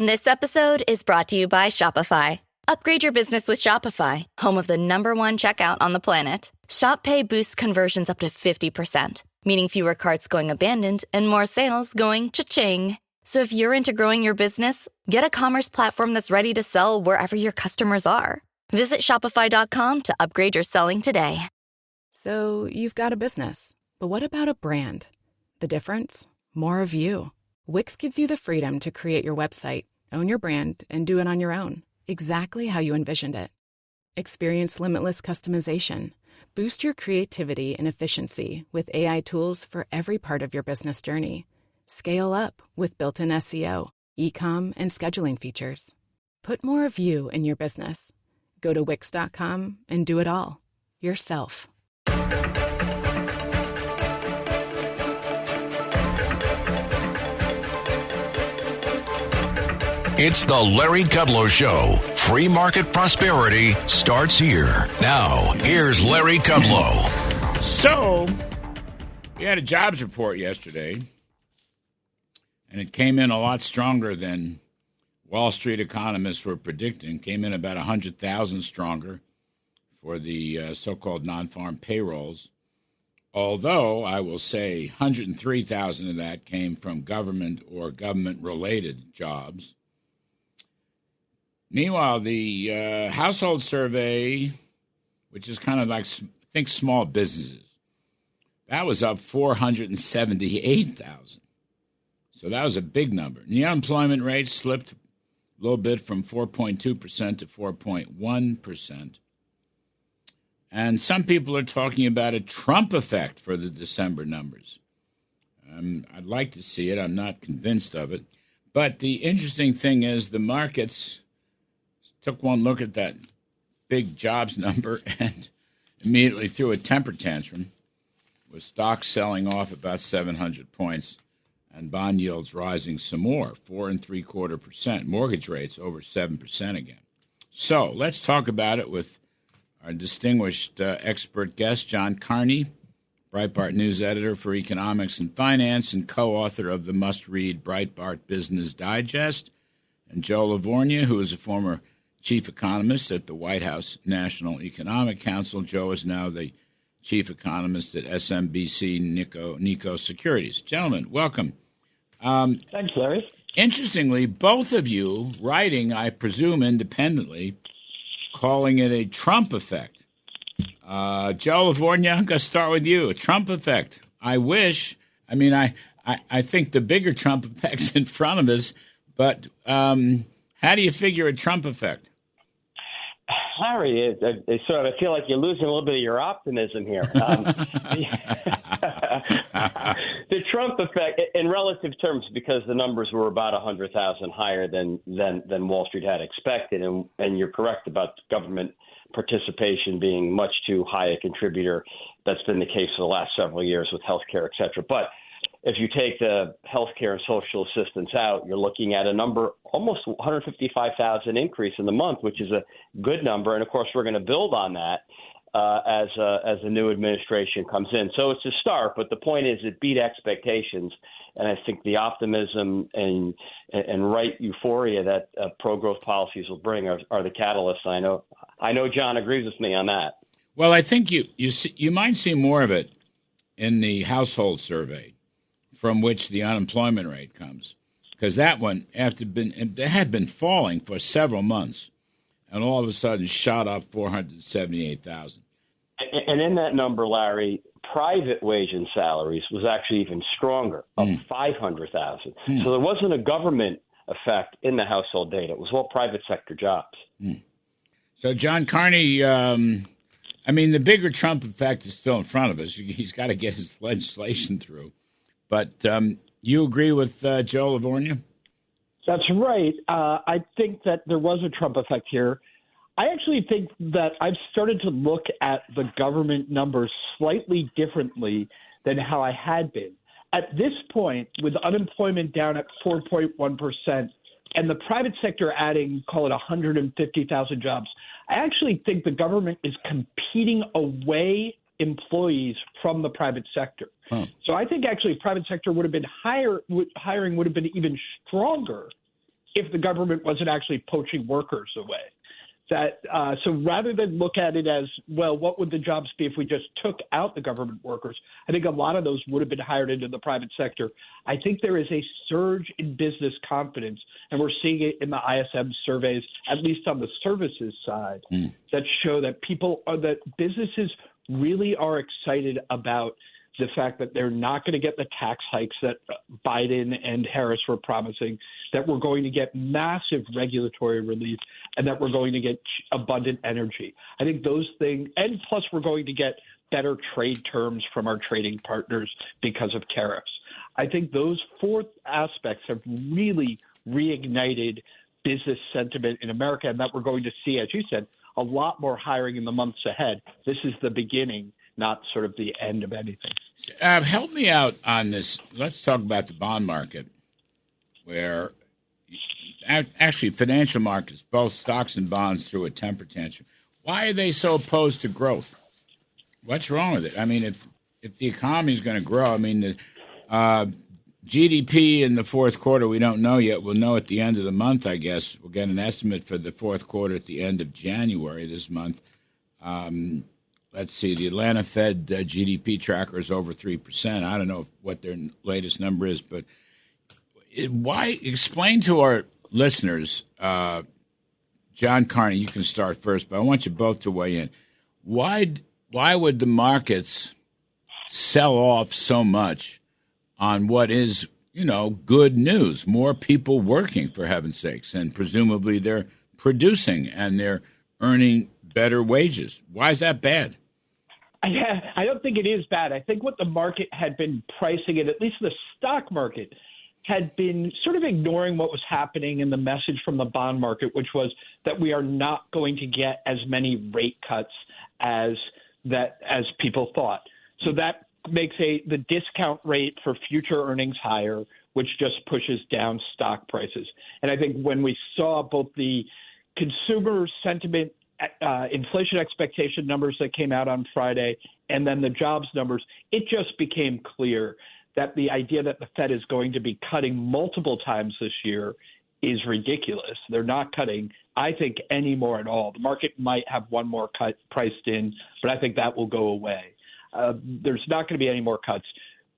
This episode is brought to you by Shopify. Upgrade your business with Shopify, home of the #1 checkout on the planet. Shop Pay boosts conversions up to 50%, meaning fewer carts going abandoned and more sales going cha-ching. So if you're into growing your business, get a commerce platform that's ready to sell wherever your customers are. Visit shopify.com to upgrade your selling today. So you've got a business, but what about a brand? The difference? More of you. Wix gives you the freedom to create your website, own your brand, and do it on your own, exactly how you envisioned it. Experience limitless customization. Boost your creativity and efficiency with AI tools for every part of your business journey. Scale up with built-in SEO, e-com, and scheduling features. Put more of you in your business. Go to Wix.com and do it all yourself. It's the Larry Kudlow Show. Free market prosperity starts here. Now, here's Larry Kudlow. So, we had a jobs report yesterday, and it came in a lot stronger than Wall Street economists were predicting. Came in about 100,000 stronger for the so-called non-farm payrolls. Although, I will say 103,000 of that came from government or government-related jobs. Meanwhile, the household survey, which is kind of like, think small businesses, that was up 478,000. So that was a big number. And the unemployment rate slipped a little bit from 4.2% to 4.1%. And some people are talking about a Trump effect for the December numbers. I'd like to see it. I'm not convinced of it. But the interesting thing is the markets took one look at that big jobs number and immediately threw a temper tantrum, with stocks selling off about 700 points and bond yields rising some more, 4.75%. Mortgage rates over 7% again. So let's talk about it with our distinguished expert guest, John Carney, Breitbart News editor for economics and finance and co-author of the must-read Breitbart Business Digest, and Joe LaVorgna, who is a former chief economist at the White House National Economic Council. Joe is now the chief economist at SMBC Nikko Securities. Gentlemen, welcome. Thanks, Larry. Interestingly, both of you writing, I presume, independently, calling it a Trump effect. Joe LaVorgna, I'm going to start with you. A Trump effect. I wish. I mean, I think the bigger Trump effect's in front of us, but how do you figure a Trump effect? Larry, I feel like you're losing a little bit of your optimism here. The Trump effect, in relative terms, because the numbers were about 100,000 higher than Wall Street had expected, and you're correct about government participation being much too high a contributor. That's been the case for the last several years with healthcare, et cetera. But if you take the healthcare and social assistance out, you're looking at a number, almost 155,000 increase in the month, which is a good number. And, of course, we're going to build on that as the new administration comes in. So it's a start, but the point is it beat expectations. And I think the optimism and right euphoria that pro-growth policies will bring are the catalysts. I know John agrees with me on that. Well, I think you might see more of it in the household survey, from which the unemployment rate comes, because that one had been falling for several months, and all of a sudden shot up 478,000. And in that number, Larry, private wage and salaries was actually even stronger, up 500,000. So there wasn't a government effect in the household data; it was all private sector jobs. So, John Carney, the bigger Trump effect is still in front of us. He's got to get his legislation through. But you agree with Joe LaVorgna? That's right. I think that there was a Trump effect here. I actually think that I've started to look at the government numbers slightly differently than how I had been. At this point, with unemployment down at 4.1% and the private sector adding, call it 150,000 jobs, I actually think the government is competing away employees from the private sector. So I think actually private sector would have been hiring would have been even stronger if the government wasn't actually poaching workers away. So rather than look at it as, well, what would the jobs be if we just took out the government workers? I think a lot of those would have been hired into the private sector. I think there is a surge in business confidence, and we're seeing it in the ISM surveys, at least on the services side, that show that that businesses really are excited about the fact that they're not going to get the tax hikes that Biden and Harris were promising, that we're going to get massive regulatory relief, and that we're going to get abundant energy. I think those things, and plus we're going to get better trade terms from our trading partners because of tariffs. I think those four aspects have really reignited business sentiment in America, and that we're going to see, as you said, a lot more hiring in the months ahead. This is the beginning, not sort of the end of anything. Help me out on this. Let's talk about the bond market, where actually financial markets, both stocks and bonds, threw a temper tantrum. Why are they so opposed to growth? What's wrong with it? I mean, if the economy is going to grow, I mean, the GDP in the fourth quarter, we don't know yet. We'll know at the end of the month, I guess. We'll get an estimate for the fourth quarter at the end of January this month. Let's see, the Atlanta Fed GDP tracker is over 3%. I don't know what their latest number is, but why? Explain to our listeners, John Carney, you can start first, but I want you both to weigh in. Why would the markets sell off so much on what is, good news? More people working, for heaven's sakes, and presumably they're producing and they're earning better wages. Why is that bad? I don't think it is bad. I think what the market had been pricing it, at least the stock market, had been sort of ignoring what was happening in the message from the bond market, which was that we are not going to get as many rate cuts as people thought. So that makes the discount rate for future earnings higher, which just pushes down stock prices. And I think when we saw both the consumer sentiment inflation expectation numbers that came out on Friday and then the jobs numbers, it just became clear that the idea that the Fed is going to be cutting multiple times this year is ridiculous. They're not cutting, I think, any more at all. The market might have one more cut priced in, but I think that will go away. There's not going to be any more cuts.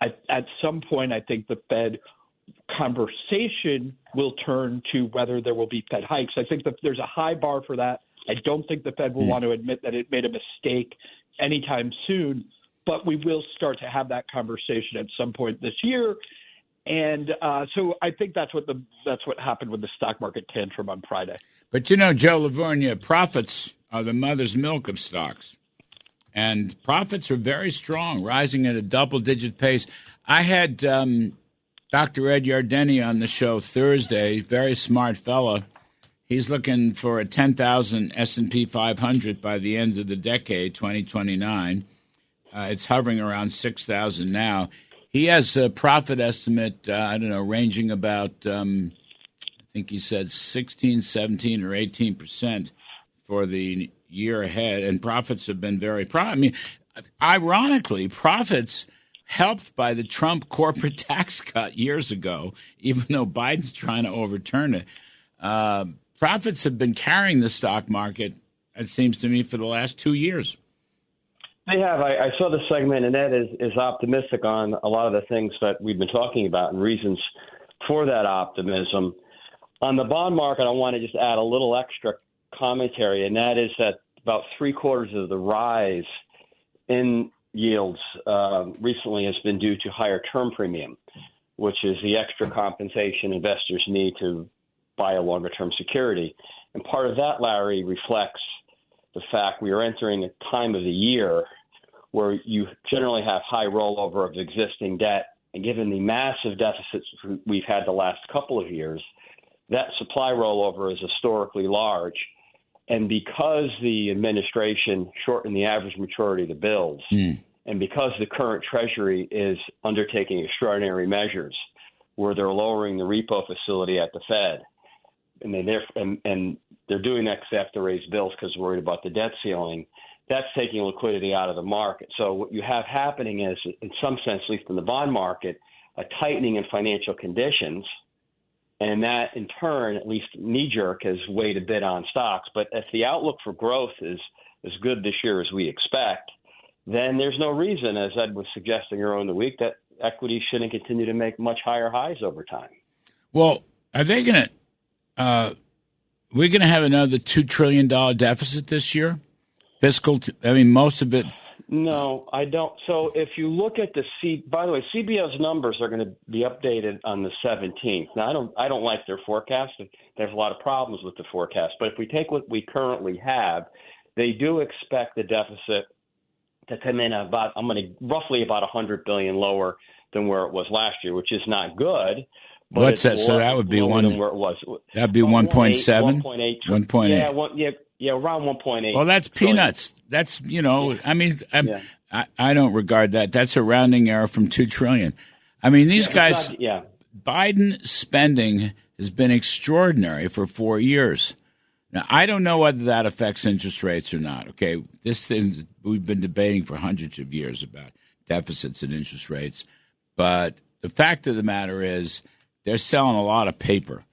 At some point, I think the Fed conversation will turn to whether there will be Fed hikes. I think that there's a high bar for that. I don't think the Fed will want to admit that it made a mistake anytime soon, but we will start to have that conversation at some point this year. And so I think that's what happened with the stock market tantrum on Friday. But Joe LaVorgna, profits are the mother's milk of stocks. And profits are very strong, rising at a double-digit pace. I had Dr. Ed Yardeni on the show Thursday, very smart fella. He's looking for a 10,000 S&P 500 by the end of the decade, 2029. It's hovering around 6,000 now. He has a profit estimate, ranging about, I think he said 16, 17, or 18% for the year ahead. And profits have been very ironically, profits helped by the Trump corporate tax cut years ago, even though Biden's trying to overturn it. Profits have been carrying the stock market, it seems to me, for the last 2 years. They have. I saw the segment, and Ed is optimistic on a lot of the things that we've been talking about and reasons for that optimism. On the bond market, I want to just add a little extra commentary, and that is that about 3/4 of the rise in yields recently has been due to higher term premium, which is the extra compensation investors need to buy a longer-term security. And part of that, Larry, reflects the fact we are entering a time of the year where you generally have high rollover of existing debt. And given the massive deficits we've had the last couple of years, that supply rollover is historically large. And because the administration shortened the average maturity of the bills, and because the current Treasury is undertaking extraordinary measures where they're lowering the repo facility at the Fed, and they're doing that because they have to raise bills because they're worried about the debt ceiling, that's taking liquidity out of the market. So what you have happening is, in some sense, at least in the bond market, a tightening in financial conditions And that, in turn, at least knee-jerk, has weighed a bit on stocks. But if the outlook for growth is as good this year as we expect, then there's no reason, as Ed was suggesting earlier in the week, that equities shouldn't continue to make much higher highs over time. Well, are they going to we're going to have another $2 trillion deficit this year? Most of it. No, I don't. So if you look at by the way, CBO's numbers are going to be updated on the 17th. Now, I don't like their forecast. There's a lot of problems with the forecast. But if we take what we currently have, they do expect the deficit to come in roughly about $100 billion lower than where it was last year, which is not good. But what's that? So that would be where it was. That'd be 1.7, 1.8. Yeah, around 1.8. Well, that's peanuts. That's I don't regard that. That's a rounding error from $2 trillion. These guys. Biden spending has been extraordinary for 4 years. Now, I don't know whether that affects interest rates or not. Okay, this thing we've been debating for hundreds of years about deficits and interest rates, but the fact of the matter is they're selling a lot of paper,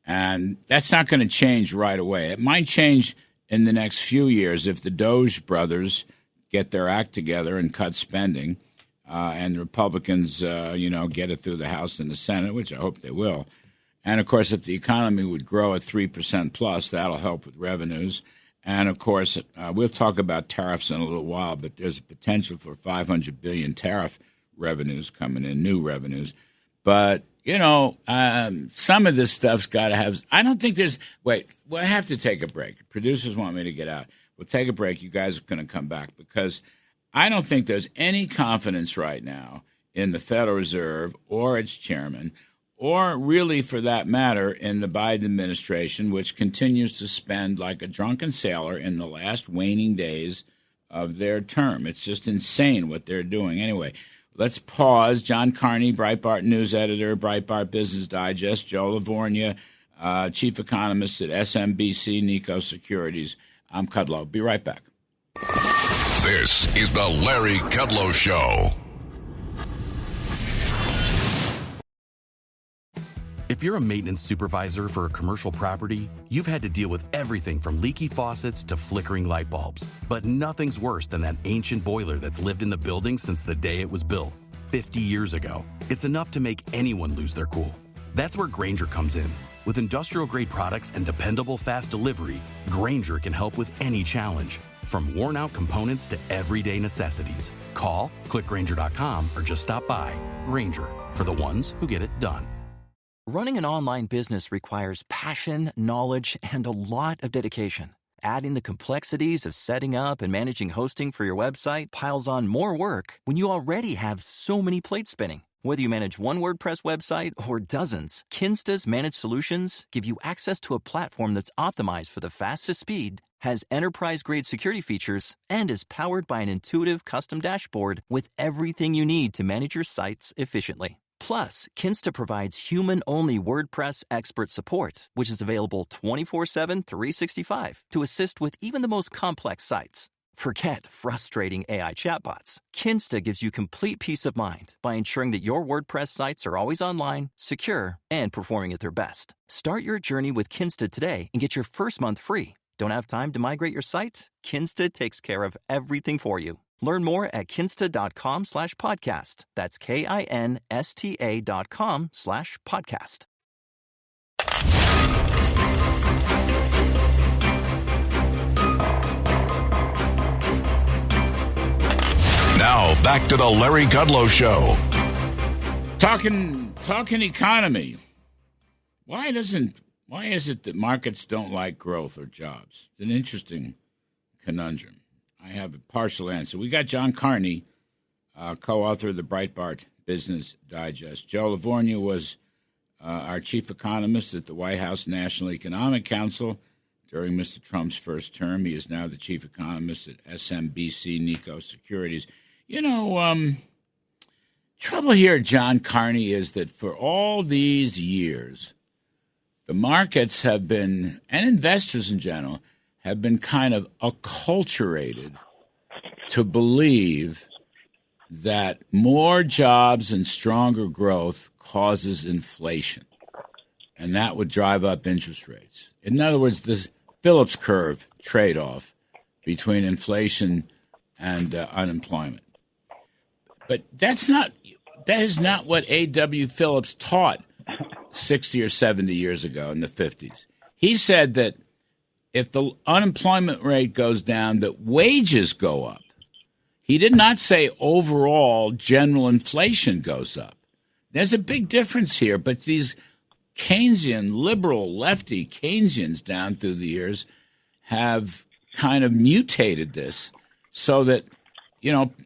and that's not going to change right away. It might change in the next few years if the Doge brothers get their act together and cut spending, and the Republicans, get it through the House and the Senate, which I hope they will. And, of course, if the economy would grow at 3% plus, that'll help with revenues. And, of course, we'll talk about tariffs in a little while, but there's a potential for $500 billion tariff revenues coming in, new revenues. But, some of this stuff's got to have – I don't think there's – wait, I have to take a break. Producers want me to get out. We'll take a break. You guys are going to come back because I don't think there's any confidence right now in the Federal Reserve or its chairman or really, for that matter, in the Biden administration, which continues to spend like a drunken sailor in the last waning days of their term. It's just insane what they're doing. Anyway, let's pause. John Carney, Breitbart News Editor, Breitbart Business Digest, Joe LaVorgna, Chief Economist at SMBC Nikko Securities. I'm Kudlow. Be right back. This is the Larry Kudlow Show. If you're a maintenance supervisor for a commercial property, you've had to deal with everything from leaky faucets to flickering light bulbs. But nothing's worse than that ancient boiler that's lived in the building since the day it was built, 50 years ago. It's enough to make anyone lose their cool. That's where Grainger comes in. With industrial-grade products and dependable fast delivery, Grainger can help with any challenge, from worn-out components to everyday necessities. Call, click Grainger.com, or just stop by. Grainger, for the ones who get it done. Running an online business requires passion, knowledge, and a lot of dedication. Adding the complexities of setting up and managing hosting for your website piles on more work when you already have so many plates spinning. Whether you manage one WordPress website or dozens, Kinsta's managed solutions give you access to a platform that's optimized for the fastest speed, has enterprise-grade security features, and is powered by an intuitive custom dashboard with everything you need to manage your sites efficiently. Plus, Kinsta provides human-only WordPress expert support, which is available 24/7, 365 to assist with even the most complex sites. Forget frustrating AI chatbots. Kinsta gives you complete peace of mind by ensuring that your WordPress sites are always online, secure, and performing at their best. Start your journey with Kinsta today and get your first month free. Don't have time to migrate your site? Kinsta takes care of everything for you. Learn more at kinsta.com/podcast. That's KINSTA.com/podcast. Now, back to the Larry Kudlow Show. Talking economy. Why is it that markets don't like growth or jobs? It's an interesting conundrum. I have a partial answer. We got John Carney, co-author of the Breitbart Business Digest. Joe LaVorgna was our chief economist at the White House National Economic Council during Mr. Trump's first term. He is now the chief economist at SMBC Nikko Securities. Trouble here, John Carney, is that for all these years, the markets have been, and investors in general, have been kind of acculturated to believe that more jobs and stronger growth causes inflation. and that would drive up interest rates. In other words, this Phillips curve trade-off between inflation and unemployment. But that is not what A.W. Phillips taught 60 or 70 years ago in the 50s. He said that if the unemployment rate goes down, that wages go up. He did not say overall general inflation goes up. There's a big difference here, but these Keynesian, liberal, lefty Keynesians down through the years have kind of mutated this so that,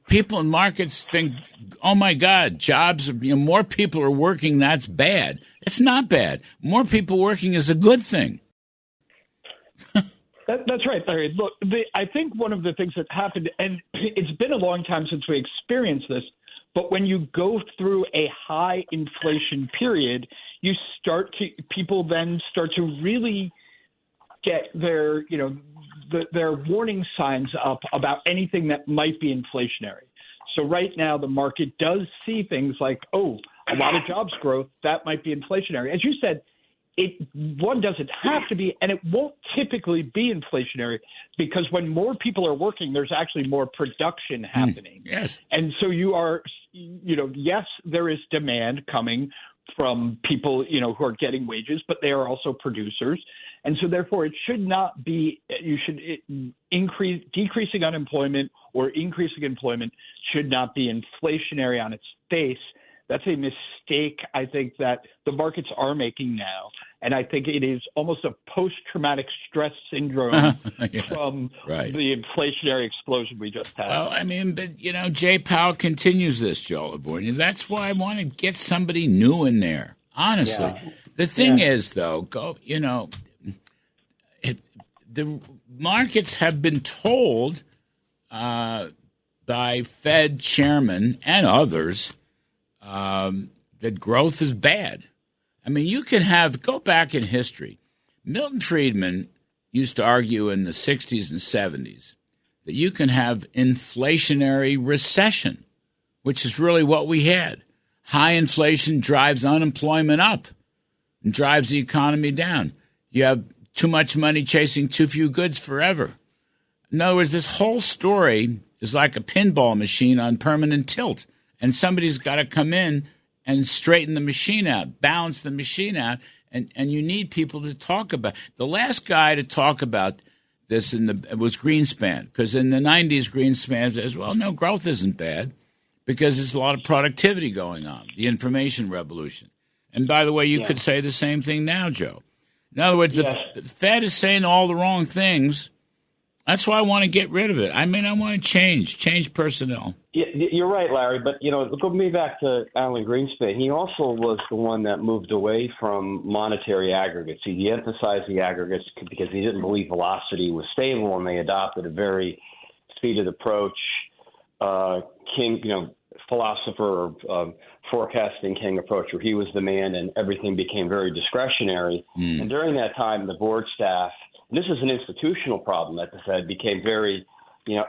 people in markets think, oh, my God, jobs, more people are working, that's bad. It's not bad. More people working is a good thing. That's right, Larry. Look, I think one of the things that happened, and it's been a long time since we experienced this, but when you go through a high inflation period, people then start to really get their warning signs up about anything that might be inflationary. So right now, the market does see things like, a lot of jobs growth, that might be inflationary. As you said, one doesn't have to be, and it won't typically be inflationary because when more people are working, there's actually more production happening. Yes. And so you are, yes, there is demand coming from people, who are getting wages, but they are also producers. And so therefore it should not be, decreasing unemployment or increasing employment should not be inflationary on its face. That's a mistake, I think, that the markets are making now. And I think it is almost a post-traumatic stress syndrome from the inflationary explosion we just had. Well, but, Jay Powell continues this, Joe LaVorgna. That's why I want to get somebody new in there, honestly. Yeah. The thing is, though, the markets have been told by Fed chairman and others that growth is bad. You can go back in history. Milton Friedman used to argue in the 60s and 70s that you can have inflationary recession, which is really what we had. High inflation drives unemployment up and drives the economy down. You have too much money chasing too few goods forever. In other words, this whole story is like a pinball machine on permanent tilt. And somebody's got to come in and straighten the machine out, balance the machine out, and you need people to talk about. The last guy to talk about this was Greenspan, because in the 90s, Greenspan says, well, no, growth isn't bad because there's a lot of productivity going on, the information revolution. And by the way, you could say the same thing now, Joe. In other words, the Fed is saying all the wrong things. That's why I want to get rid of it. I want to change personnel. Yeah, you're right, Larry. But, go me back to Alan Greenspan. He also was the one that moved away from monetary aggregates. He de-emphasized the aggregates because he didn't believe velocity was stable, and they adopted a very speeded approach. Philosopher of forecasting king approach, where he was the man and everything became very discretionary. And during that time, the board staff, and this is an institutional problem at the Fed, became very,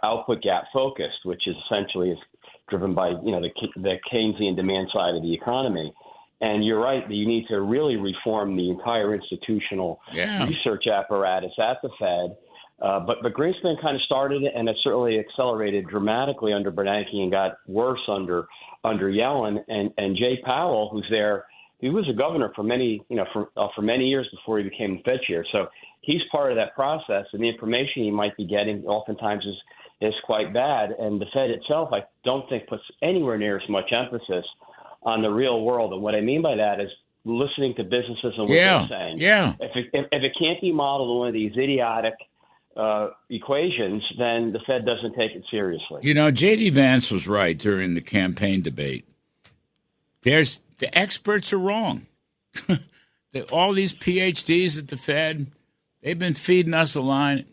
output gap focused, which is essentially driven by, the Keynesian demand side of the economy. And you're right that you need to really reform the entire institutional research apparatus at the Fed. But Greenspan kind of started it, and it certainly accelerated dramatically under Bernanke and got worse under Yellen. And Jay Powell, who's there, he was a governor for many years before he became the Fed chair. So he's part of that process, and the information he might be getting oftentimes is quite bad. And the Fed itself, I don't think, puts anywhere near as much emphasis on the real world. And what I mean by that is listening to businesses and what they're saying. Yeah. If it can't be modeled in one of these idiotic equations, then the Fed doesn't take it seriously. J.D. Vance was right during the campaign debate. The experts are wrong. All these PhDs at the Fed, they've been feeding us a line,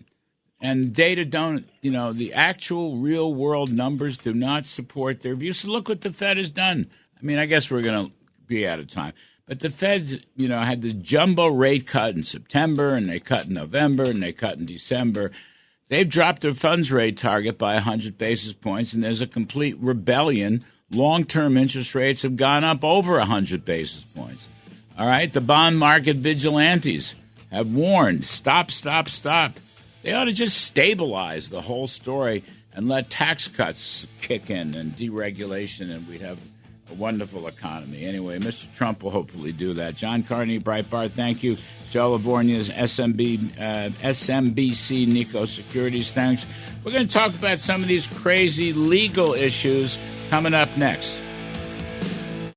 and data don't, the actual real world numbers do not support their views. So look what the Fed has done. I guess we're going to be out of time. But the Feds, had the jumbo rate cut in September, and they cut in November, and they cut in December. They've dropped their funds rate target by 100 basis points, and there's a complete rebellion. Long-term interest rates have gone up over 100 basis points. All right, the bond market vigilantes have warned, stop. They ought to just stabilize the whole story and let tax cuts kick in and deregulation, and we'd have a wonderful economy. Anyway, Mr. Trump will hopefully do that. John Carney, Breitbart, thank you. Joe LaVorgna's SMBC Nico Securities, thanks. We're going to talk about some of these crazy legal issues coming up next.